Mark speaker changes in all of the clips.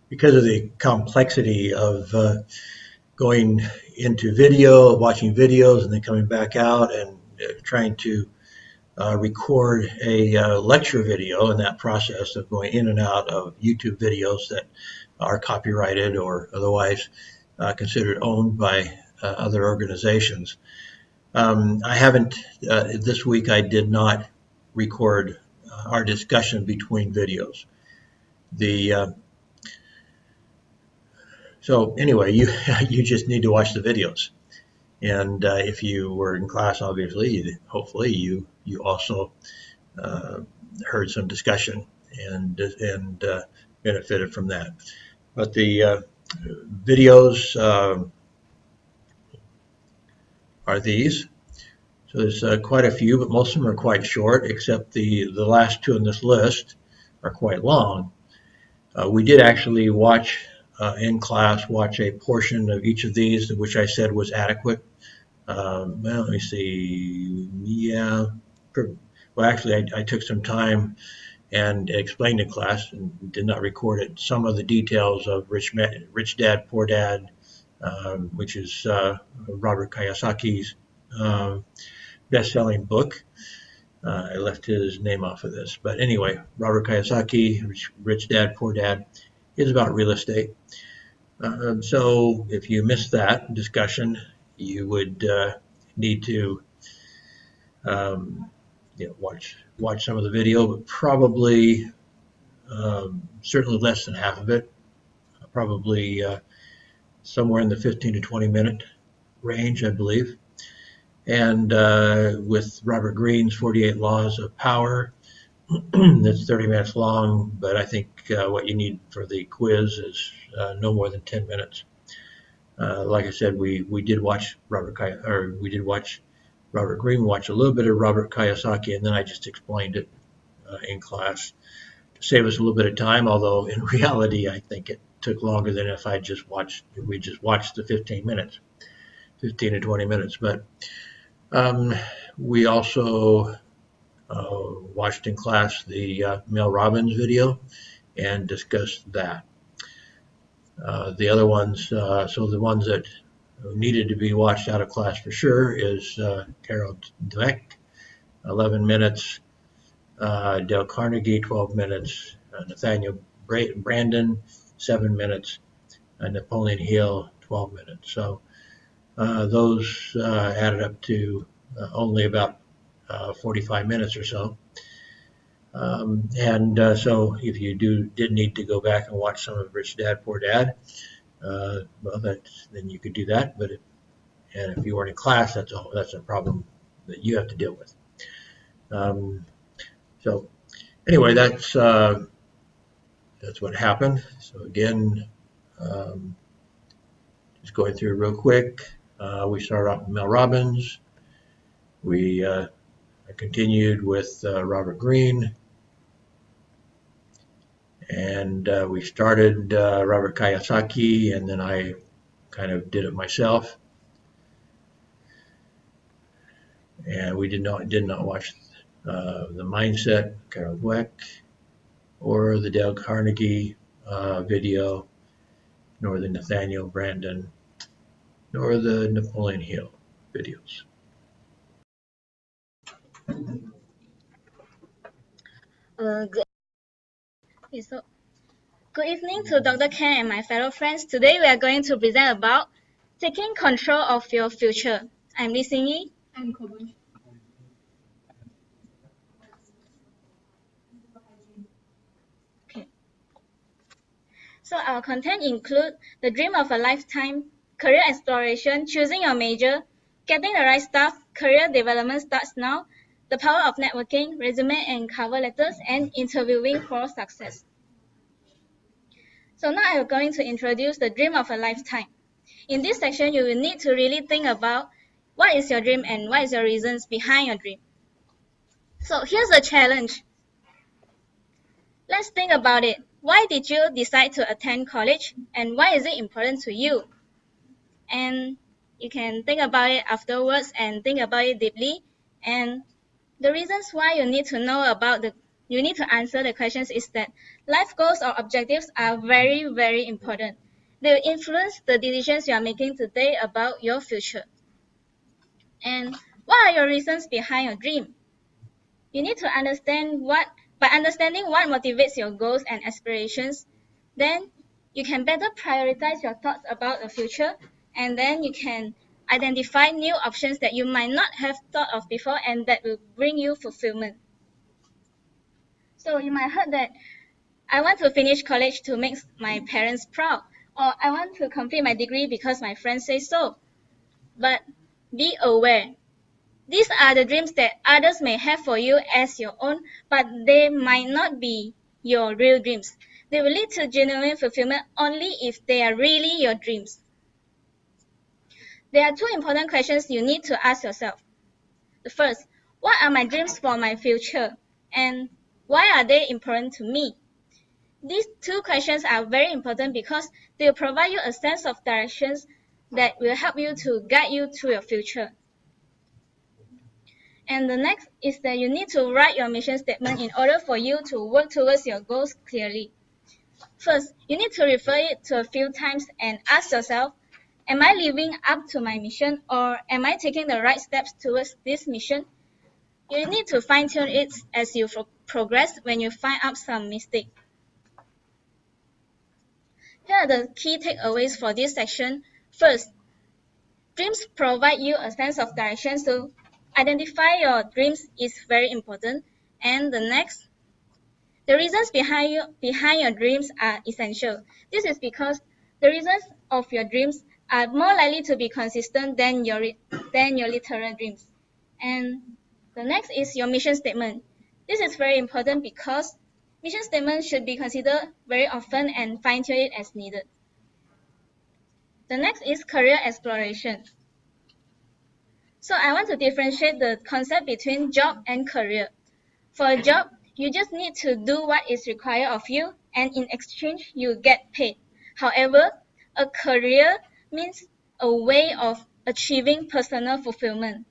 Speaker 1: because of the complexity of going into video, watching videos, and then coming back out and trying to record a lecture video in that process of going in and out of YouTube videos that are copyrighted or otherwise considered owned by other organizations. I haven't, this week I did not record our discussion between videos. So anyway, you just need to watch the videos. And if you were in class, obviously, hopefully you also heard some discussion and benefited from that. But the videos are these. So there's quite a few, but most of them are quite short, except the last two in this list are quite long. We did actually watch in class, watch a portion of each of these, which I said was adequate. Well, let me see. Yeah. Well, actually, I took some time and explained in class and did not record it. Some of the details of Rich Dad, Poor Dad, which is Robert Kiyosaki's best-selling book. I left his name off of this. But anyway, Robert Kiyosaki, Rich Dad, Poor Dad, is about real estate. So if you missed that discussion, you would need to watch some of the video, but probably certainly less than half of it, probably somewhere in the 15 to 20 minute range, I believe. And with Robert Greene's 48 Laws of Power, that's 30 minutes long, but I think what you need for the quiz is no more than 10 minutes. Like I said, we did watch Robert Greene, watch a little bit of Robert Kiyosaki, and then I just explained it in class to save us a little bit of time. Although in reality, I think it took longer than if we just watched the 15 to 20 minutes. But we also watched in class the Mel Robbins video and discussed that. The other ones, so the ones that needed to be watched out of class for sure is Carol Dweck, 11 minutes, Dale Carnegie, 12 minutes, Nathaniel Brandon, 7 minutes, and Napoleon Hill, 12 minutes. So those added up to only about 45 minutes or so. So if you did need to go back and watch some of Rich Dad, Poor Dad, well, then you could do that. But if you weren't in class, that's a problem that you have to deal with. So anyway, that's what happened. So again, just going through real quick. We started off with Mel Robbins. We continued with Robert Greene. And we started Robert Kiyosaki, and then I kind of did it myself. And we did not watch the Mindset, Carol Dweck, or the Dale Carnegie video, nor the Nathaniel Brandon, nor the Napoleon Hill videos.
Speaker 2: Good evening to Dr. Ken and my fellow friends. Today we are going to present about taking control of your future. I'm Lee Xingyi.
Speaker 3: I'm Koban.
Speaker 2: Okay. So our content include the dream of a lifetime, career exploration, choosing your major, getting the right stuff, career development starts now, the power of networking, resume and cover letters, and interviewing for success. So now I'm going to introduce the dream of a lifetime. In this section, you will need to really think about what is your dream and what is your reasons behind your dream. So here's a challenge. Let's think about it. Why did you decide to attend college and why is it important to you? And you can think about it afterwards and think about it deeply. And the reasons why you need to know about you need to answer the questions is that life goals or objectives are very, very important. They will influence the decisions you are making today about your future. And what are your reasons behind your dream? You need to understand by understanding what motivates your goals and aspirations, then you can better prioritize your thoughts about the future, and then you can identify new options that you might not have thought of before and that will bring you fulfillment. So you might heard that I want to finish college to make my parents proud, or I want to complete my degree because my friends say so. But be aware, these are the dreams that others may have for you as your own, but they might not be your real dreams. They will lead to genuine fulfillment only if they are really your dreams. There are two important questions you need to ask yourself. The first, what are my dreams for my future? And why are they important to me? These two questions are very important because they will provide you a sense of directions that will help you to guide you through your future. And the next is that you need to write your mission statement in order for you to work towards your goals clearly. First, you need to refer it to a few times and ask yourself, am I living up to my mission or am I taking the right steps towards this mission? You need to fine-tune it as you progress when you find out some mistake. Here are the key takeaways for this section. First, dreams provide you a sense of direction, so identify your dreams is very important. And the next, the reasons behind your dreams are essential. This is because the reasons of your dreams are more likely to be consistent than your literal dreams. And the next is your mission statement. This is very important because mission statements should be considered very often and fine-tune it as needed. The next is career exploration. So I want to differentiate the concept between job and career. For a job, you just need to do what is required of you, and in exchange, you get paid. However, a career means a way of achieving personal fulfillment.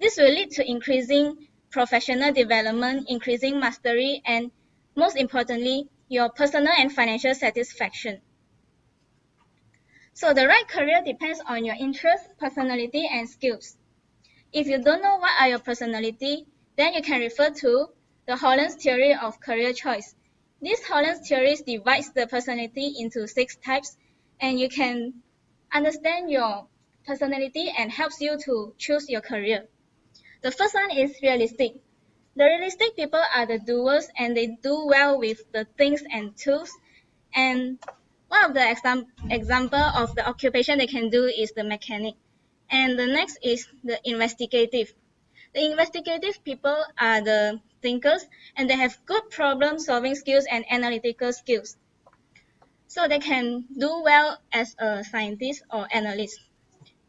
Speaker 2: This will lead to increasing professional development, increasing mastery, and most importantly, your personal and financial satisfaction. So the right career depends on your interests, personality, and skills. If you don't know what are your personality, then you can refer to the Holland's theory of career choice. This Holland's theory divides the personality into 6 types, and you can understand your personality and helps you to choose your career. The first one is realistic. The realistic people are the doers and they do well with the things and tools. And one of the example of the occupation they can do is the mechanic. And the next is the investigative. The investigative people are the thinkers and they have good problem solving skills and analytical skills. So they can do well as a scientist or analyst.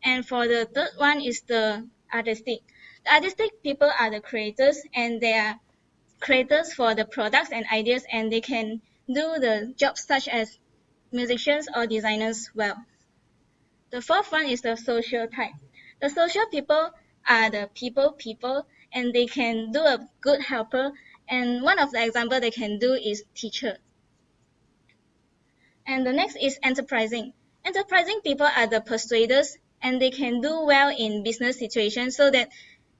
Speaker 2: And for the third one is the artistic. The artistic people are the creators and they are creators for the products and ideas and they can do the jobs such as musicians or designers well. The fourth one is the social type. The social people are the people and they can do a good helper and one of the example they can do is teacher. And the next is enterprising. Enterprising people are the persuaders and they can do well in business situations so that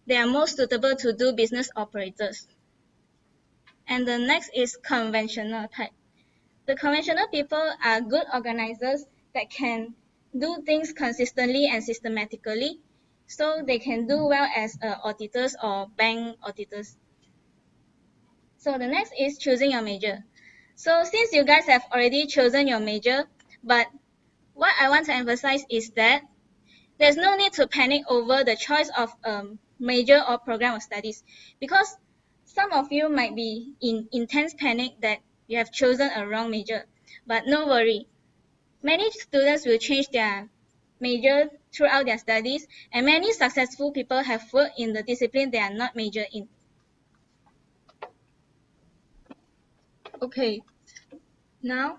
Speaker 2: they are most suitable to do business operators. And the next is conventional type. The conventional people are good organizers that can do things consistently and systematically, so they can do well as auditors or bank auditors. So the next is choosing your major. So since you guys have already chosen your major, but what I want to emphasize is that there's no need to panic over the choice of major or program of studies because some of you might be in intense panic that you have chosen a wrong major. But no worry. Many students will change their major throughout their studies and many successful people have worked in the discipline they are not majored in. Okay, now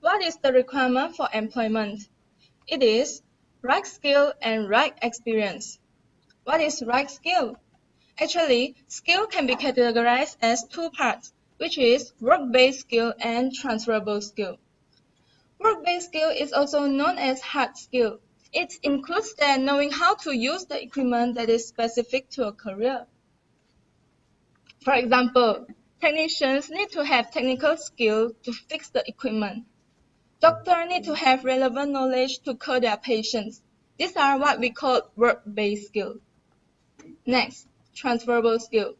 Speaker 2: what is the requirement for employment? It is right skill and right experience. What is right skill? Actually, skill can be categorized as two parts, which is work-based skill and transferable skill. Work-based skill is also known as hard skill. It includes the knowing how to use the equipment that is specific to a career. For example, technicians need to have technical skill to fix the equipment. Doctors need to have relevant knowledge to cure their patients. These are what we call work-based skill. Next, transferable skill.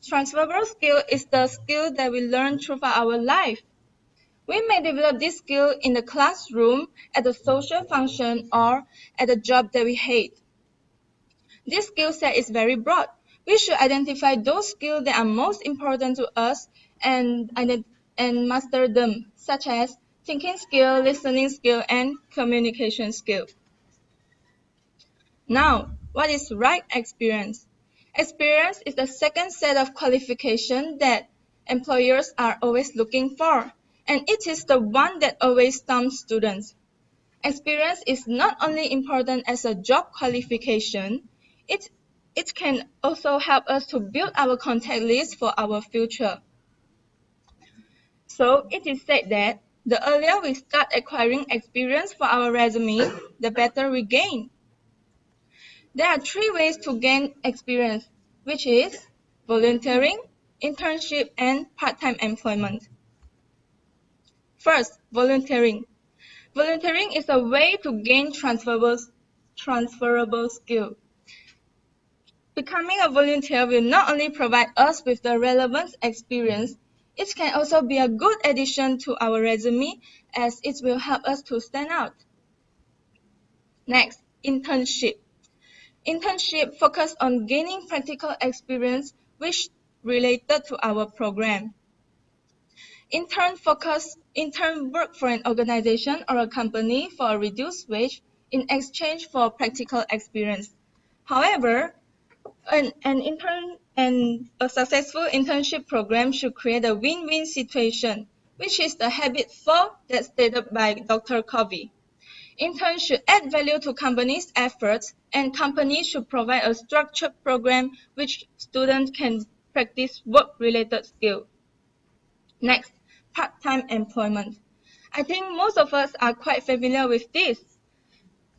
Speaker 2: Transferable skill is the skill that we learn throughout our life. We may develop this skill in the classroom, at a social function, or at a job that we hate. This skill set is very broad. We should identify those skills that are most important to us and master them, such as thinking skill, listening skill, and communication skill. Now, what is right experience? Experience is the second set of qualifications that employers are always looking for, and it is the one that always stumps students. Experience is not only important as a job qualification, it can also help us to build our contact list for our future. So it is said that the earlier we start acquiring experience for our resume, the better we gain. There are three ways to gain experience, which is volunteering, internship, and part-time employment. First, volunteering. Volunteering is a way to gain transferable skill. Becoming a volunteer will not only provide us with the relevant experience, it can also be a good addition to our resume as it will help us to stand out. Next, internship. Internship focus on gaining practical experience which related to our program. Intern work for an organization or a company for a reduced wage in exchange for practical experience. However, a successful internship program should create a win-win situation, which is the habit 4 that's stated by Dr. Covey. Interns should add value to companies' efforts, and companies should provide a structured program which students can practice work-related skills. Next, part-time employment. I think most of us are quite familiar with this.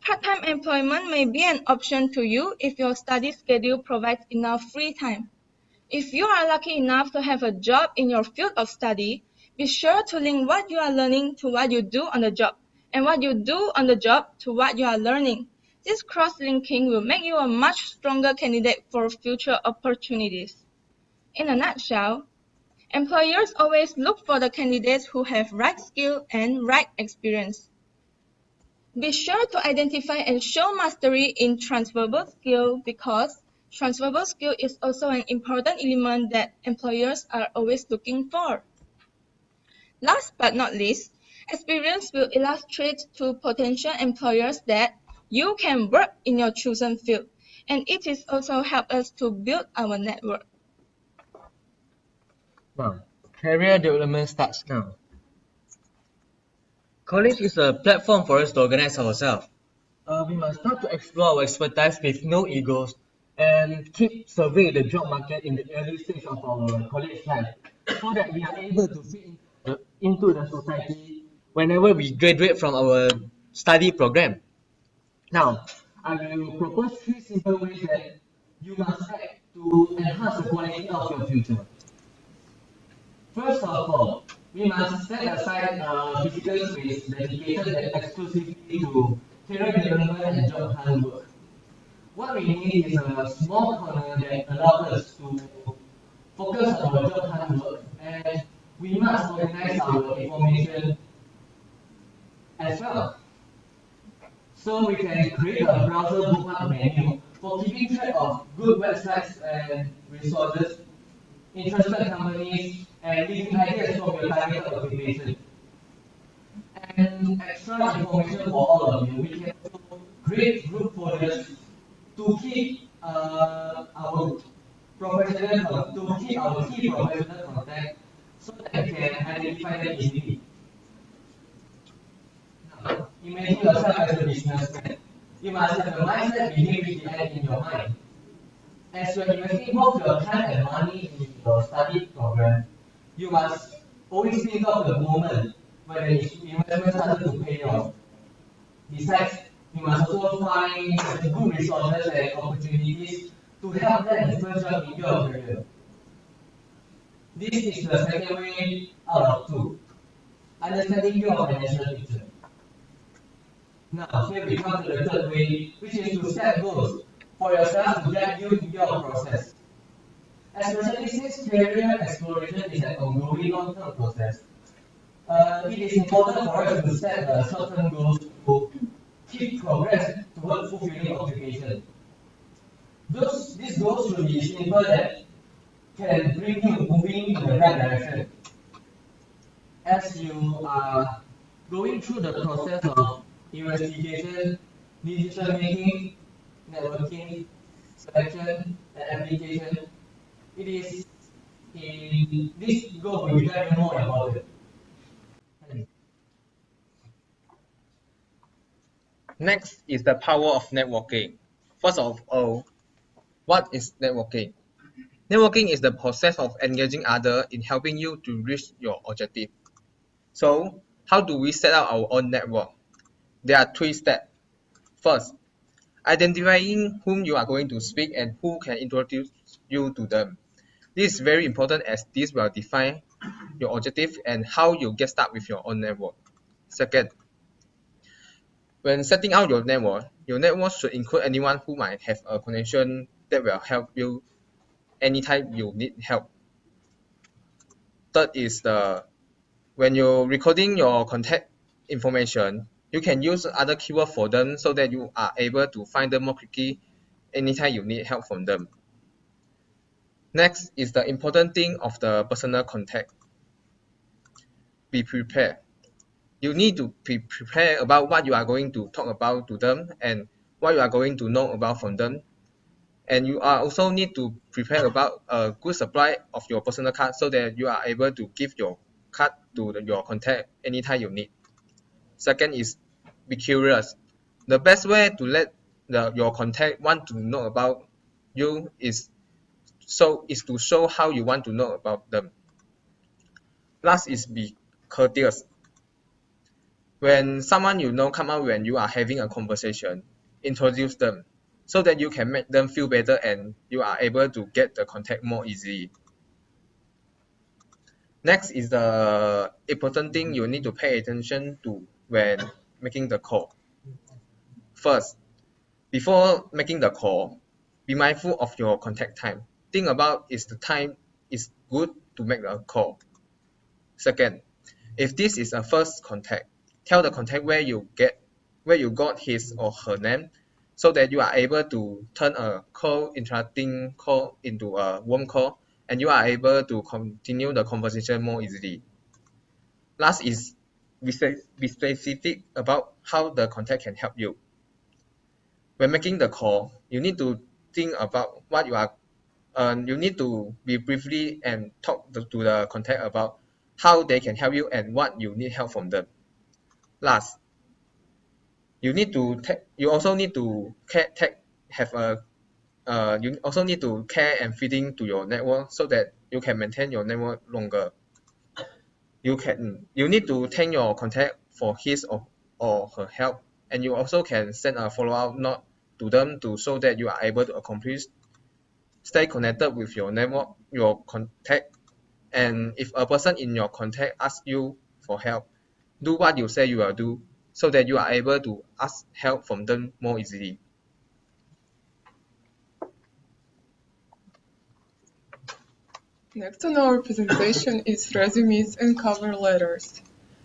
Speaker 2: Part-time employment may be an option to you if your study schedule provides enough free time. If you are lucky enough to have a job in your field of study, be sure to link what you are learning to what you do on the job, and what you do on the job to what you are learning. This cross-linking will make you a much stronger candidate for future opportunities. In a nutshell, employers always look for the candidates who have right skill and right experience. Be sure to identify and show mastery in transferable skill because transferable skill is also an important element that employers are always looking for. Last but not least, experience will illustrate to potential employers that you can work in your chosen field, and it is also help us to build our network.
Speaker 3: Now, career development starts now. College is a platform for us to organize ourselves. We must start to explore our expertise with no egos and keep surveying the job market in the early stage of our college life so that we are able to fit into the society whenever we graduate from our study program. Now, I will propose three simple ways that you must act to enhance the quality of your future. First of all, we must set aside a physical space dedicated exclusively to career development and job hunt work. What we need is a small corner that allows us to focus on our job hunt work, and we must organize our information as well. So we can create a browser bookmark menu for keeping track of good websites and resources, interested companies, and leading ideas from your targeted occupation. And extra information for all of you, we can also create group folders to keep our key professional contact so that we can identify them easily. Now, imagine yourself as a businessman. You must have the mindset begin with the end in your mind. As you're investing both your time and money in your study program, you must always think of the moment when the investment started to pay off. Besides, you must also find the good resources and opportunities to help land the first job in your career. This is the second way out of two, understanding your financial picture. Now, here we come to the third way, which is to set goals for yourself to guide you in your process. Especially since career exploration is an ongoing long-term process, it is important for us to set short-term goals to keep progress toward fulfilling occupation. These goals should be simple that can bring you moving in the right direction. As you are going through the process of investigation, decision making, networking, selection, and application, it is in this goal will become even more important.
Speaker 4: Next is the power of networking. First of all, what is networking? Networking is the process of engaging others in helping you to reach your objective. So, how do we set up our own network? There are 3 steps. First, identifying whom you are going to speak and who can introduce you to them. This is very important as this will define your objective and how you get started with your own network. Second, when setting out your network should include anyone who might have a connection that will help you anytime you need help. Third is when you're recording your contact information, you can use other keywords for them so that you are able to find them more quickly anytime you need help from them. Next is the important thing of the personal contact. Be prepared. You need to be prepared about what you are going to talk about to them and what you are going to know about from them. And you are also need to prepare about a good supply of your personal card so that you are able to give your card to your contact anytime you need. Second is be curious. The best way to let your contact want to know about you is to show how you want to know about them. Last is be courteous. When someone you know come out when you are having a conversation, introduce them so that you can make them feel better and you are able to get the contact more easily. Next is the important thing you need to pay attention to when making the call. First, before making the call, be mindful of your contact time. Think about is the time is good to make a call. Second, if this is a first contact, tell the contact where you got his or her name so that you are able to turn a cold interrupting call into a warm call and you are able to continue the conversation more easily. Last is be specific about how the contact can help you. When making the call, you need to think about what you need to be briefly and talk to the contact about how they can help you and what you need help from them. Last, you also need to care and feeding to your network so that you can maintain your network longer. You need to thank your contact for his or her help, and you also can send a follow-up note to them to show that you are able to accomplish. Stay connected with your network, your contact, and if a person in your contact asks you for help, do what you say you will do so that you are able to ask help from them more easily.
Speaker 5: Next on our presentation is resumes and cover letters.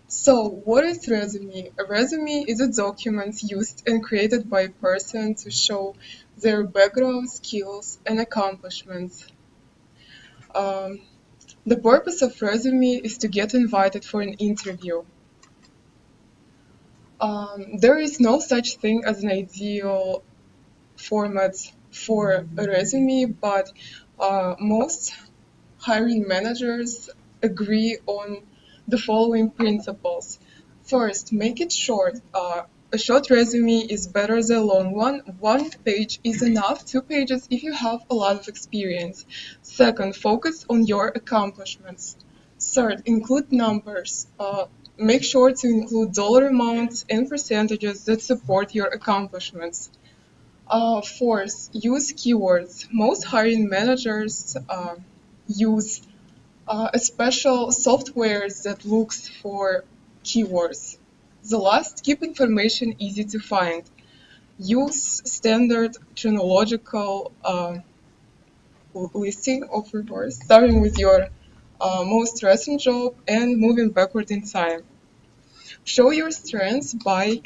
Speaker 5: So, what is resume? A resume is a document used and created by a person to show their background, skills, and accomplishments. The purpose of resume is to get invited for an interview. There is no such thing as an ideal format for a resume, but most hiring managers agree on the following principles. First, make it short. a short resume is better than a long one. 1 page is enough, 2 pages if you have a lot of experience. Second, focus on your accomplishments. Third, include numbers. Make sure to include dollar amounts and percentages that support your accomplishments. Fourth, use keywords. Most hiring managers use a special software that looks for keywords. The last, keep information easy to find. Use standard chronological listing of rewards, starting with your most recent job and moving backward in time. Show your strengths by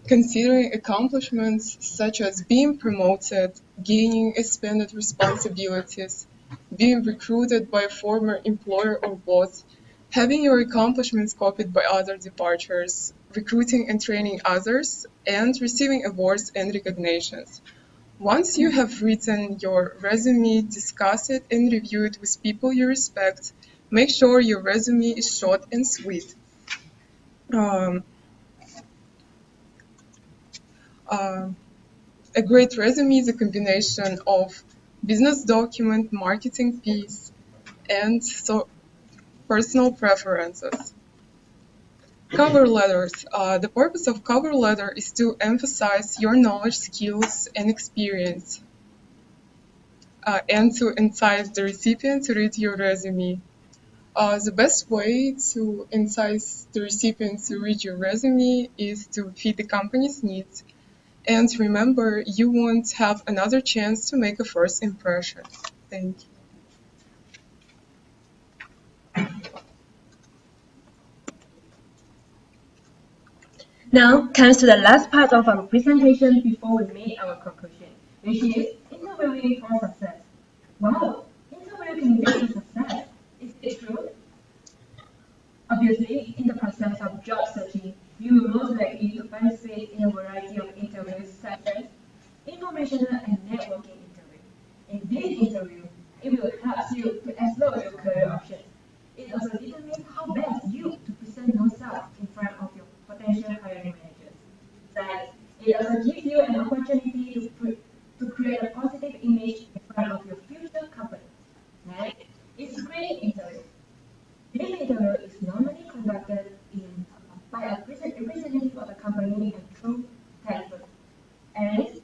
Speaker 5: considering accomplishments such as being promoted, gaining expanded responsibilities, being recruited by a former employer or boss, having your accomplishments copied by other departures, recruiting and training others, and receiving awards and recognitions. Once you have written your resume, discuss it and review it with people you respect. Make sure your resume is short and sweet. A great resume is a combination of business document, marketing piece, and personal preferences. Cover letters. The purpose of cover letter is to emphasize your knowledge, skills, and experience, and to entice the recipient to read your resume. The best way to entice the recipient to read your resume is to fit the company's needs. And remember, you won't have another chance to make a first impression. Thank you.
Speaker 6: Now comes to the last part of our presentation before we make our conclusion, which is interviewing for success. Wow, interview can lead to success. Is it true? Obviously, in the process of job searching, you will most likely to participate in a variety of interviews such as informational and networking interview. In this interview, it will help you to explore your career options. It also determines how best you to present yourself in front of your potential hiring managers. Besides, it also gives you an opportunity to create a positive image in front of your future company. Next is screening interview. This interview is normally conducted by a representative of the company and through telephone. And it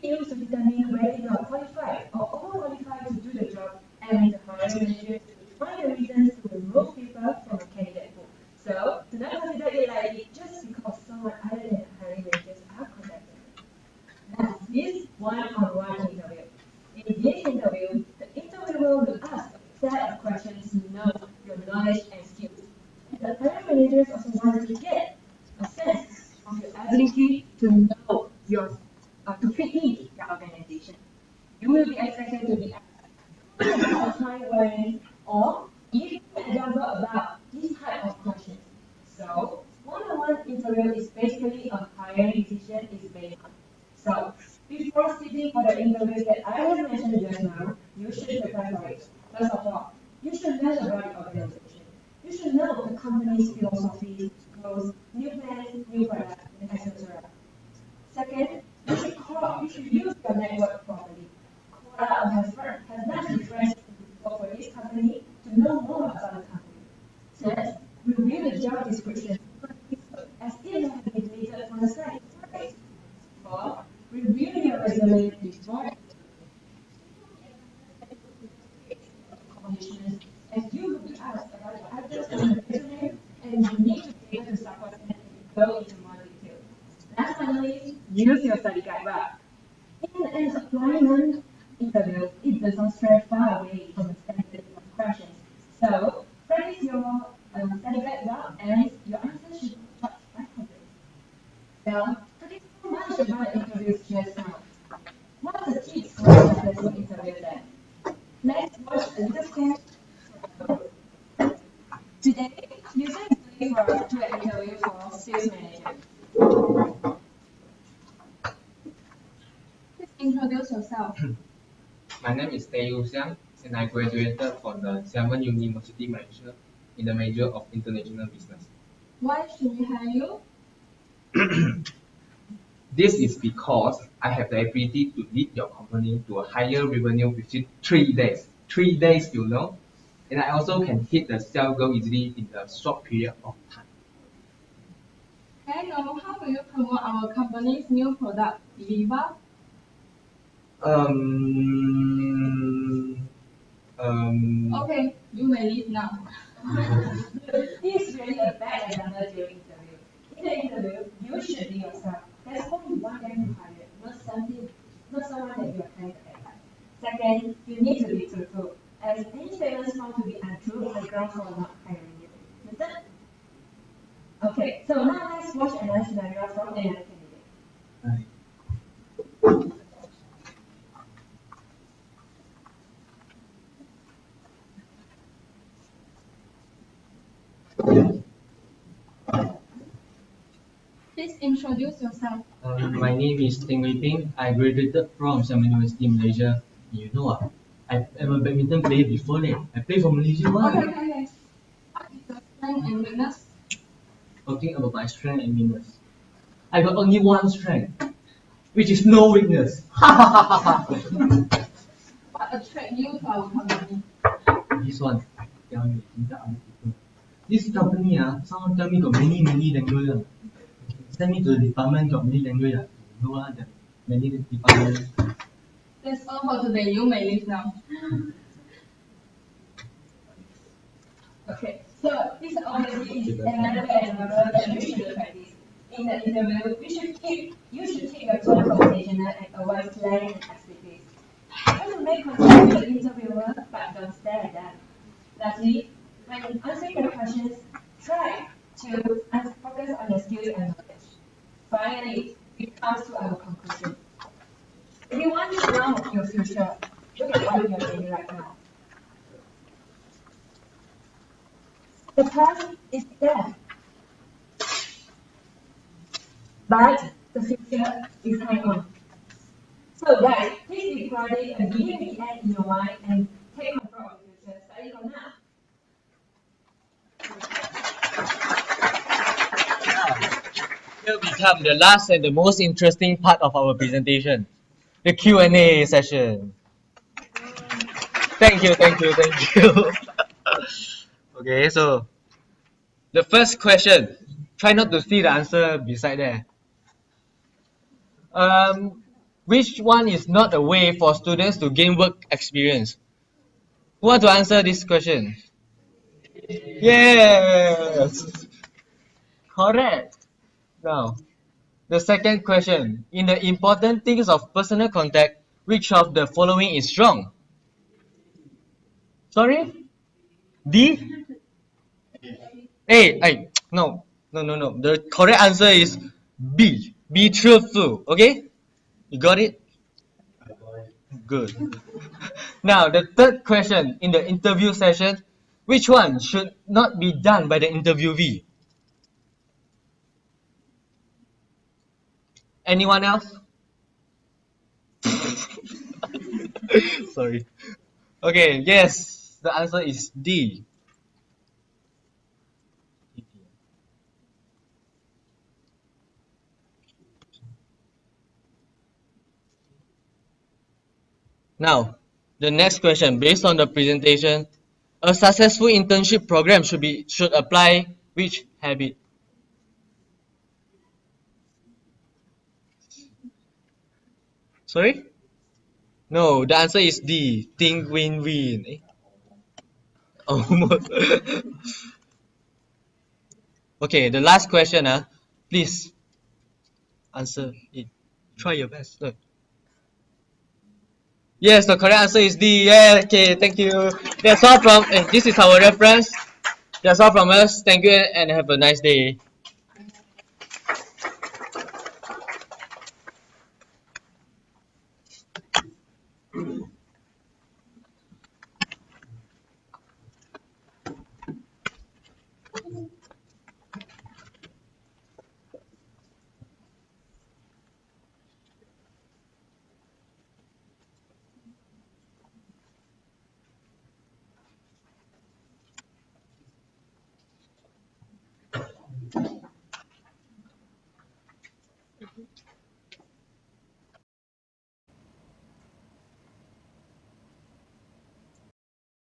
Speaker 6: used to determine whether you are qualified or overqualified to do the job, and the hiring manager to find the reasons to remove people from a candidate pool. So, do not consider it lightly just because someone other than the hiring managers are contacted. Next is one-on-one interview. In this interview, the interviewer will ask a set of questions to know your knowledge and skills. The hiring managers also want to get a sense of your ability to know to fit in the organization. You will be expected to be asked about time when or if example about this type of questions. So, one-on-one interview is basically a hiring decision is based on. So, before sitting for the interview that I have mentioned just now, you should prepare for it. First of all, you should learn about the organization. You should know the company's philosophy, goals, new plans, new products, and etc. Second, you should use your network properly. Quora has naturally friends to work for this company to know more about the company. Third, review the job description as it has been deleted from the site. Fourth, review your resume before accomplishments, as you will be asked about the items on the resume, and you need to be able to support them and go into more detail. Last but not least, use your study guide well. In an employment interview, it does not stray far away from the standard of questions. So, practice your study guide well, and your answers should be quite accurate. Well, that is so much about interviews just now. What's the tips for a successful interview then? Let's watch a little clip. Today, user is doing for an interview for sales manager. Please introduce yourself.
Speaker 4: My name is Tae Yu Xiang, and I graduated from the Xiamen University, Malaysia, in the major of international business.
Speaker 6: Why should we hire you?
Speaker 4: This is because I have the ability to lead your company to a higher revenue within 3 days. 3 days, you know. And I also can hit the sales goal easily in a short period of time.
Speaker 6: Can I know how will you promote our company's new product, Viva? Okay, you may leave now. This is really a bad example during interview. In the interview, you should be yourself. There's only one guy to hire, not someone that you are trying to act like. Second, you need to be truthful, as any statements found to be untrue is a ground for not hiring you. Understand? Okay, so now let's watch another scenario from another candidate. Please introduce yourself.
Speaker 3: My name is Teng Wei Ping. I graduated from Xiamen University, Malaysia. You know, I'm a badminton player before that. I play for Malaysia.
Speaker 6: Okay. What is your strength and weakness?
Speaker 3: Talking about my strength and weakness. I got only one strength, which is no weakness.
Speaker 6: What attracts you to our company?
Speaker 3: This one, I tell you, this company, someone tell me got many languages. Send me to the department, got many languages. You know, the many departments.
Speaker 6: That's all for today. You may leave now. Okay, so this obviously is another example that we should practice. In the interview, you should keep your tone professional and avoid slang and expletives. You should make contact with the interviewer, but don't stare at them. Lastly, when answering the questions, try to focus on your skills and knowledge. Finally, it comes to our conclusion. If you want to know your future, look at what you are doing right now. The past is there, but the future is hang on. So guys, please be proudly and begin the end in your mind and take control of your future. Study for now.
Speaker 3: Here we come, the last and the most interesting part of our presentation, the Q&A session. Thank you. Okay, so the first question, try not to see the answer beside there. Which one is not a way for students to gain work experience? Who want to answer this question? Yes! Correct! Now, the second question. In the important things of personal contact, which of the following is wrong? Sorry? D? No. The correct answer is B. Be truthful. Okay? You got it? Good. Now, the third question. In the interview session, which one should not be done by the interviewee? Anyone else? Sorry. Okay, yes. The answer is D. Now, the next question, based on the presentation, a successful internship program should apply which habit? Sorry? No, the answer is D. Think win-win. Almost. Okay, the last question. Please answer it. Try your best. Look. Yes, the correct answer is D. Yeah, okay, thank you. That's all from, this is our reference. That's all from us. Thank you and have a nice day.